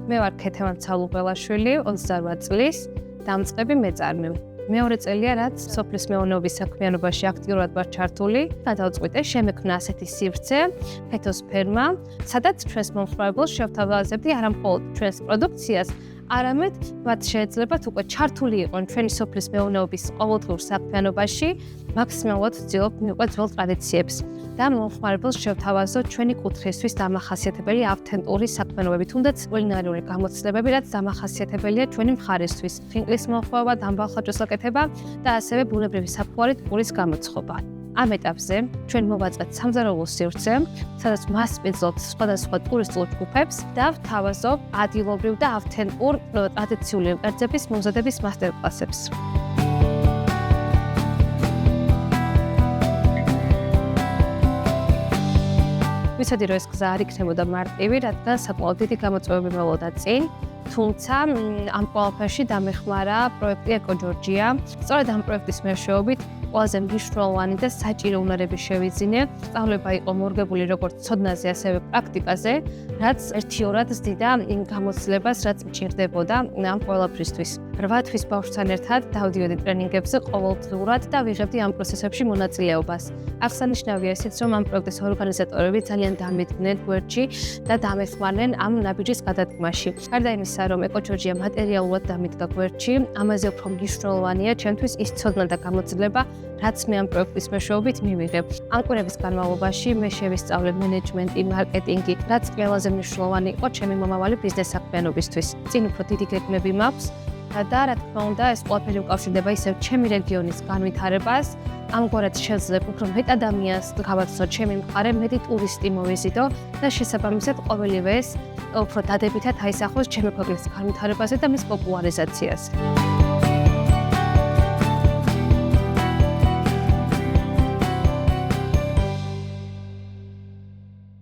მე ვარ ქეთევან ცალუყელაშვილი, 28 წლის, დამწყები მეწარმე. მეორე წელია, რაც სოფლის მეურნეობის საქმიანობაში აქტიურად ვარ ჩართული. გადავწყვიტე შემექმნა ასეთი სივრცე, ქეთოს ფერმა, სადაც ჩვენს მომხმარებელს შევთავაზებდი არა მხოლოდ ჩვენს პროდუქციას, არამედ მათ შეეძლებათ უკვე ჩართული იყვნენ ჩვენი სოფლის მეურნეობის ყოველდღიურ საქმიანობაში, მაქსიმალურად ვცდილობ მივყვეთ ძველ ტრადიციებს და მომხმარებელს შევთავაზოთ ჩვენი კუთხისთვის დამახასიათებელი ავთენტური საქმიანობები, თუნდაც კულინარიული გამოცდილებები, რაც დამახასიათებელია ჩვენი მხარისთვის. ხინკლის მოხვეობა, დამბალხაჭოს გაკეთება და ასევე ბუნებრივი საფუარით პურის გამოცხობა. ამ ეტაპზე ჩვენ მოვაწყეთ სამზარეულო სივრცე, სადაც მასპინძლობთ სხვადასხვა ტურისტულ ჯგუფებს და ვთავაზობ ადგილობრივ და ავთენტურ ტრადიციული კერძების მომზადების მასტერკლასებს. ვიცოდი, რომ ეს გზა არ იქნებოდა მარტივი, რადგან საკმაოდ დიდი გამოწვევები მელოდა წინ. თუმცა ამ ყველაფერში დამეხმარა პროექტი ეკოჯორჯია. სწორედ ამ პროექტის მეშვეობით ყველაზე მნიშვნელოვანი და საჭირო უნარები შევიძინე. სწავლება იყო მორგებული როგორც ცოდნაზე, ასევე პრაქტიკაზე, რაც ერთიორად ზდიდა იმ გამოცდილებას, რაც მჭირდებოდა ამ ყველაფრისთვის. 8 თვის ბავშვთან ერთად დავდიოდი ტრენინგებზე ყოველდღიურად და ვიღებდი ამ პროცესებში მონაწილეობას. აღსანიშნავია ისიც, რომ ამ პროექტის ორგანიზატორები ძალიან დამედგნენ გვერდში და დამეხმარნენ ამ ნაბიჯის გადადგმაში. გარდა იმისა, რომ ეკოჯორჯია მატერიალურად დამიდგა გვერდში, ამაზე უფრო მნიშვნელოვანია ჩემთვის ის ცოდნა და გამოძიება, რაც მე ამ პროექტის მეშვეობით მივიღებ. ამ კვირების განმავლობაში მე შევისწავლე მენეჯმენტი, მარკეტინგი, რაც ყველაზე მნიშვნელოვანი იყო ჩემი მომავალი ბიზნეს საქმიანობისთვის. წინ უფრო დიდი გეგმები მაქვს და რა თქმა უნდა, ეს ყველაფერი უკავშირდება ისევ ჩემი რეგიონის განვითარებას. ამგვარად შევძლებ უფრო მეტ ადამიანს გავაცნო ჩემი მხარე, მეტი ტურისტი მოვიზიდო და შესაბამისად ყოველივე ეს უფრო დადებითად აისახოს ჩემი ქვეყნის განვითარებაზე და მის პოპულარიზაციაზე.